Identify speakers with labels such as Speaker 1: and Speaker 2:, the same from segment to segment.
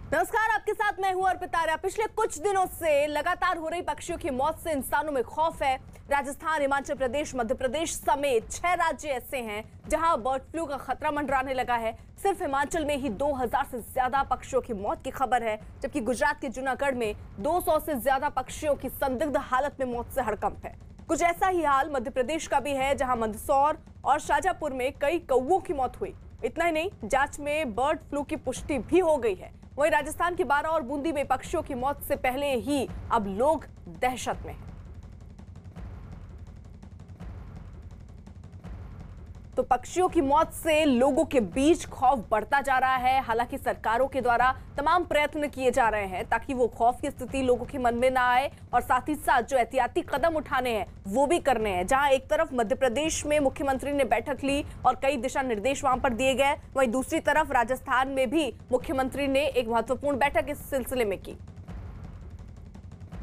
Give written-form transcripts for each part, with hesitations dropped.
Speaker 1: नमस्कार, आपके साथ मैं हूं अर्पिता। पिछले कुछ दिनों से लगातार हो रही पक्षियों की मौत से इंसानों में खौफ है। राजस्थान, हिमाचल प्रदेश, मध्य प्रदेश समेत 6 राज्य ऐसे हैं जहां बर्ड फ्लू का खतरा मंडराने लगा है। सिर्फ हिमाचल में ही 2000 से ज्यादा पक्षियों की मौत की खबर है, जबकि गुजरात के जूनागढ़ में 200 से ज्यादा पक्षियों की संदिग्ध हालत में मौत से हड़कंप है। कुछ ऐसा ही हाल मध्य प्रदेश का भी है, जहां मंदसौर और शाजापुर में कई कौवों की मौत हुई। इतना ही नहीं, जांच में बर्ड फ्लू की पुष्टि भी हो गई है। वहीं राजस्थान के 12 और बूंदी में पक्षियों की मौत से पहले ही अब लोग दहशत में हैं। तो पक्षियों की मौत से लोगों के बीच खौफ बढ़ता जा रहा है। हालांकि सरकारों के द्वारा तमाम प्रयत्न किए जा रहे हैं ताकि वो खौफ की स्थिति लोगों के मन में ना आए, और साथ ही साथ जो एहतियाती कदम उठाने हैं वो भी करने हैं। जहां एक तरफ मध्य प्रदेश में मुख्यमंत्री ने बैठक ली और कई दिशा निर्देश वहां पर दिए गए, वहीं दूसरी तरफ राजस्थान में भी मुख्यमंत्री ने एक महत्वपूर्ण बैठक इस सिलसिले में की।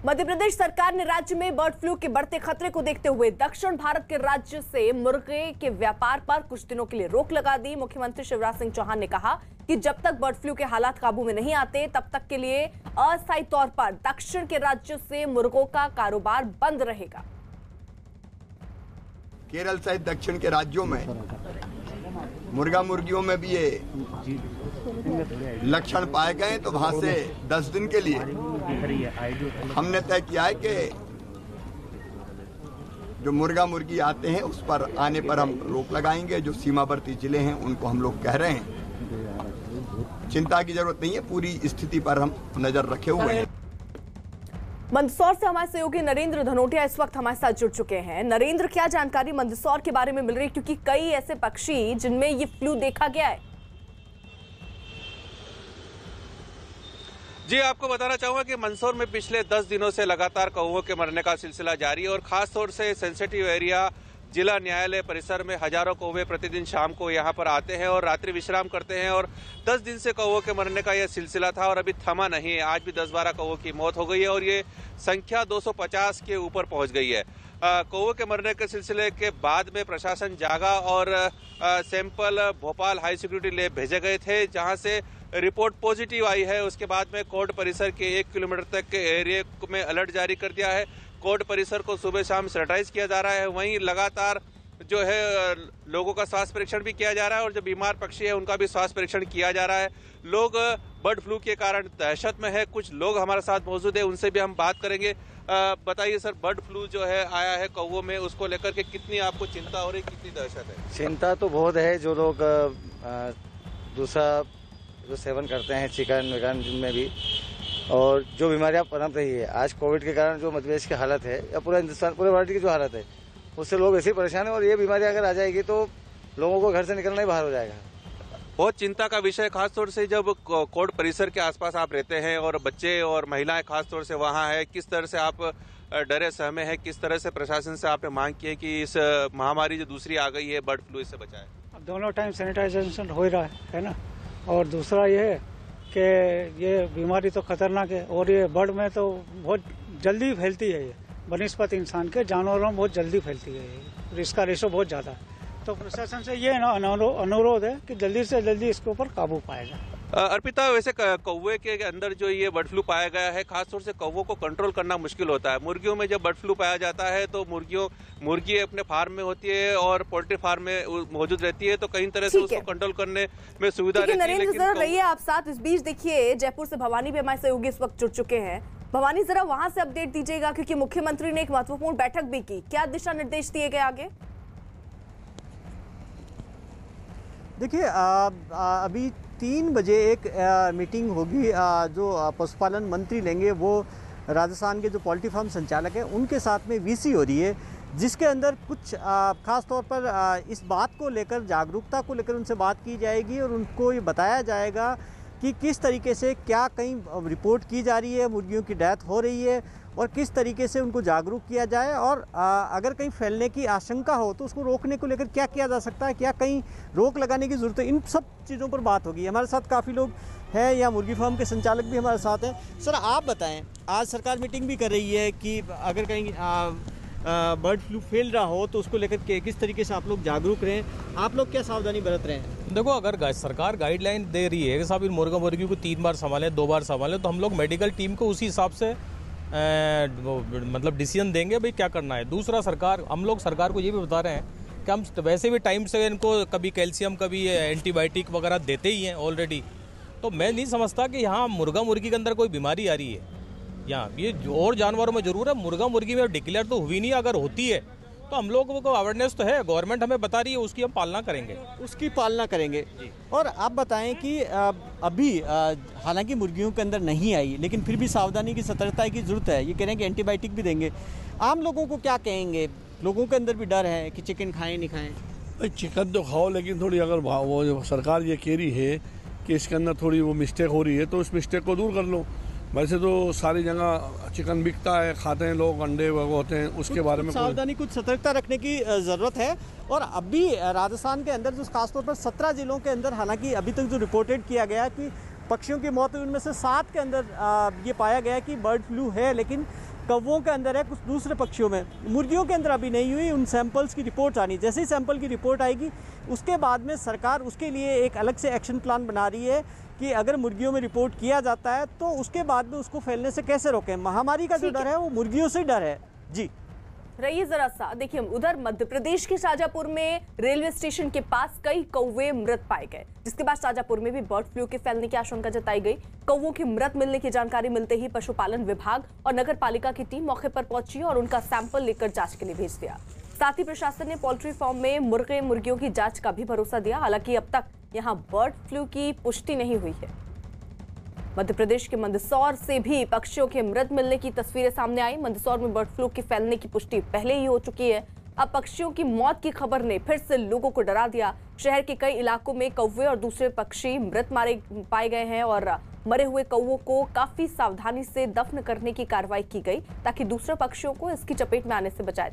Speaker 1: मध्य प्रदेश सरकार ने राज्य में बर्ड फ्लू के बढ़ते खतरे को देखते हुए दक्षिण भारत के राज्य से मुर्गे के व्यापार पर कुछ दिनों के लिए रोक लगा दी। मुख्यमंत्री शिवराज सिंह चौहान ने कहा कि जब तक बर्ड फ्लू के हालात काबू में नहीं आते तब तक के लिए अस्थायी तौर पर दक्षिण के राज्यों से मुर्गों का कारोबार बंद रहेगा।
Speaker 2: केरल सहित दक्षिण के राज्यों में मुर्गा मुर्गियों में भी ये लक्षण पाए गए, तो वहां से 10 दिन के लिए हमने तय किया है कि जो मुर्गा मुर्गी आते हैं उस पर आने पर हम रोक लगाएंगे। जो सीमावर्ती जिले हैं उनको हम लोग कह रहे हैं, चिंता की जरूरत नहीं है, पूरी स्थिति पर हम नजर रखे हुए हैं।
Speaker 1: मंदसौर से हमारे सहयोगी नरेंद्र धनोटिया इस वक्त हमारे साथ जुड़ चुके हैं। नरेंद्र, क्या जानकारी मंदसौर के बारे में मिल रही है, क्योंकि कई ऐसे पक्षी जिनमें ये फ्लू देखा गया है?
Speaker 3: जी, आपको बताना चाहूंगा कि मंदसौर में पिछले 10 दिनों से लगातार कौवों के मरने का सिलसिला जारी है, और खासतौर से सेंसिटिव एरिया जिला न्यायालय परिसर में हजारों कौवे प्रतिदिन शाम को यहां पर आते हैं और रात्रि विश्राम करते हैं। और 10 दिन से कौवों के मरने का यह सिलसिला था और अभी थमा नहीं है। आज भी 10-12 कौवों की मौत हो गई है और ये संख्या 250 के ऊपर पहुंच गई है। कौवों के मरने के सिलसिले के बाद में प्रशासन जागा और sample Bhopal high security lab भेजे गए थे, जहां से रिपोर्ट पॉजिटिव आई है। उसके बाद में कोर्ट परिसर के 1 किलोमीटर तक के एरिया में अलर्ट जारी कर दिया है। कोर्ट परिसर को सुबह शाम सैनिटाइज किया जा रहा है। वहीं लगातार जो है लोगों का स्वास्थ्य परीक्षण भी किया जा रहा है और जो बीमार पक्षी है उनका भी स्वास्थ्य परीक्षण किया जा रहा है। लोग बर्ड फ्लू के कारण दहशत में है। कुछ लोग हमारे साथ मौजूद है, उनसे भी हम बात करेंगे। बताइए सर, बर्ड फ्लू जो है आया है कौवों में, उसको लेकर के कितनी आपको चिंता हो रही, कितनी दहशत है?
Speaker 4: चिंता तो बहुत है। जो लोग दूसरा जो सेवन करते हैं चिकन विकन जिनमें भी, और जो बीमारियां पनप रही है आज कोविड के कारण, जो मध्य प्रदेश की हालत है या पूरा हिंदुस्तान पूरे वर्ल्ड की जो हालत है, उससे लोग ऐसे ही परेशान है। और ये बीमारी अगर आ जाएगी तो लोगों को घर से निकलना ही बाहर हो जाएगा।
Speaker 3: बहुत चिंता का विषय, खासतौर से जब कोर्ट परिसर के आसपास आप रहते हैं और बच्चे और महिलाएं खासतौर से वहां है। किस तरह से आप डरे सहमे हैं, किस तरह से प्रशासन से आपने मांग की है कि इस महामारी जो दूसरी आ गई है बर्ड फ्लू, इससे बचाए?
Speaker 5: अब दोनों टाइम सैनिटाइजेशन हो रहा है ना, और दूसरा ये है कि ये बीमारी तो खतरनाक है और ये बर्ड में तो बहुत जल्दी फैलती है। ये बनिस्पत इंसान के जानवरों में बहुत जल्दी फैलती है और इसका रेशो बहुत ज़्यादा है। तो प्रशासन से ये ना अनुरोध है कि जल्दी से जल्दी इसके ऊपर काबू पाया जाए।
Speaker 3: अर्पिता, वैसे कौवे के अंदर जो ये बर्ड फ्लू पाया गया है, खासतौर से कौवों को कंट्रोल करना मुश्किल होता है। मुर्गियों में जब बर्ड फ्लू पाया जाता है तो मुर्गी अपने फार्म में होती है और पोल्ट्री फार्म में मौजूद रहती है, तो कई तरह से उसको कंट्रोल करने में सुविधा रहती है।
Speaker 1: नरेंद्र जरा रहिए आप साथ। इस बीच देखिए, जयपुर से भवानी भी हमारे सहयोगी इस वक्त जुड़ चुके हैं। भवानी, जरा वहां से अपडेट दीजिएगा, क्योंकि मुख्यमंत्री ने एक महत्वपूर्ण बैठक भी की। क्या दिशा निर्देश दिए गए आगे?
Speaker 6: देखिए, अभी 3 बजे एक मीटिंग होगी जो पशुपालन मंत्री लेंगे। वो राजस्थान के जो पोल्ट्री फार्म संचालक हैं उनके साथ में वीसी हो रही है, जिसके अंदर कुछ खास तौर पर इस बात को लेकर, जागरूकता को लेकर उनसे बात की जाएगी और उनको ये बताया जाएगा कि किस तरीके से क्या कहीं रिपोर्ट की जा रही है, मुर्गियों की डेथ हो रही है, और किस तरीके से उनको जागरूक किया जाए, और अगर कहीं फैलने की आशंका हो तो उसको रोकने को लेकर क्या किया जा सकता है, क्या कहीं रोक लगाने की ज़रूरत है, इन सब चीज़ों पर बात होगी। हमारे साथ काफ़ी लोग हैं, या मुर्गी फार्म के संचालक भी हमारे साथ हैं। सर, आप बताएं, आज सरकार मीटिंग भी कर रही है कि अगर कहीं बर्ड फ्लू फैल रहा हो तो उसको लेकर के किस तरीके से आप लोग जागरूक रहें, आप लोग क्या सावधानी बरत रहे हैं?
Speaker 7: देखो, अगर सरकार गाइडलाइन दे रही है कि साहब इन मुर्गा मुर्गी को 3 बार संभालें, 2 बार संभालें, तो हम लोग मेडिकल टीम को उसी हिसाब से मतलब डिसीजन देंगे भाई क्या करना है। दूसरा, हम लोग सरकार को ये भी बता रहे हैं कि हम वैसे भी टाइम से इनको कभी कैल्शियम कभी एंटीबायोटिक वगैरह देते ही हैं ऑलरेडी। तो मैं नहीं समझता कि यहाँ मुर्गा मुर्गी के अंदर कोई बीमारी आ रही है। यहाँ ये और जानवरों में जरूर है, मुर्गा मुर्गी में डिक्लेयर तो हुई नहीं, अगर होती है तो हम लोगों को अवेयरनेस तो है, गवर्नमेंट हमें बता रही है, उसकी हम पालना करेंगे।
Speaker 6: उसकी पालना करेंगे। और आप बताएं कि अभी हालांकि मुर्गियों के अंदर नहीं आई, लेकिन फिर भी सावधानी की, सतर्कता की जरूरत है। ये कह रहे हैं कि एंटीबायोटिक भी देंगे। आम लोगों को क्या कहेंगे? लोगों के अंदर भी डर है कि चिकन खाएं नहीं खाएं।
Speaker 8: भाई चिकन तो खाओ, लेकिन थोड़ी अगर वो सरकार ये कह रही है कि इसके अंदर थोड़ी वो मिस्टेक हो रही है तो उस मिस्टेक को दूर कर लो। वैसे तो सारी जगह चिकन बिकता है, खाते हैं लोग, अंडे वगैरह होते हैं, उसके बारे में
Speaker 6: सावधानी, कुछ सतर्कता रखने की ज़रूरत है। और अभी राजस्थान के अंदर जो खासतौर पर 17 जिलों के अंदर, हालांकि अभी तक जो रिपोर्टेड किया गया कि पक्षियों की मौत हुई, उनमें से 7 के अंदर ये पाया गया कि बर्ड फ्लू है, लेकिन कौवों के अंदर है, कुछ दूसरे पक्षियों में। मुर्गियों के अंदर अभी नहीं हुई। उन सैंपल्स की रिपोर्ट आनी, जैसे ही सैंपल की रिपोर्ट आएगी उसके बाद में सरकार उसके लिए एक अलग से एक्शन प्लान बना रही है कि अगर मुर्गियों में रिपोर्ट किया जाता है तो उसके बाद में उसको फैलने से कैसे रोकें। महामारी का जो डर है वो मुर्गियों से डर है। जी
Speaker 1: रहिए जरा सा, देखिए उधर मध्य प्रदेश के शाजापुर में रेलवे स्टेशन के पास कई कौवे मृत पाए गए, जिसके बाद शाजापुर में भी बर्ड फ्लू के फैलने की आशंका जताई गई। कौवों की मृत मिलने की जानकारी मिलते ही पशुपालन विभाग और नगर पालिका की टीम मौके पर पहुंची और उनका सैंपल लेकर जांच के लिए भेज दिया। साथ ही प्रशासन ने पोल्ट्री फार्म में मुर्गे मुर्गियों की जांच का भी भरोसा दिया। हालांकि अब तक यहां बर्ड फ्लू की पुष्टि नहीं हुई है। मध्य प्रदेश के मंदसौर से भी पक्षियों के मृत मिलने की तस्वीरें सामने आई। मंदसौर में बर्ड फ्लू के फैलने की पुष्टि पहले ही हो चुकी है। अब पक्षियों की मौत की खबर ने फिर से लोगों को डरा दिया। शहर के कई इलाकों में कौवे और दूसरे पक्षी मृत पाए गए हैं और मरे हुए कौवों को काफी सावधानी से दफन करने की कार्रवाई की गई ताकि दूसरे पक्षियों को इसकी चपेट में आने से बचाया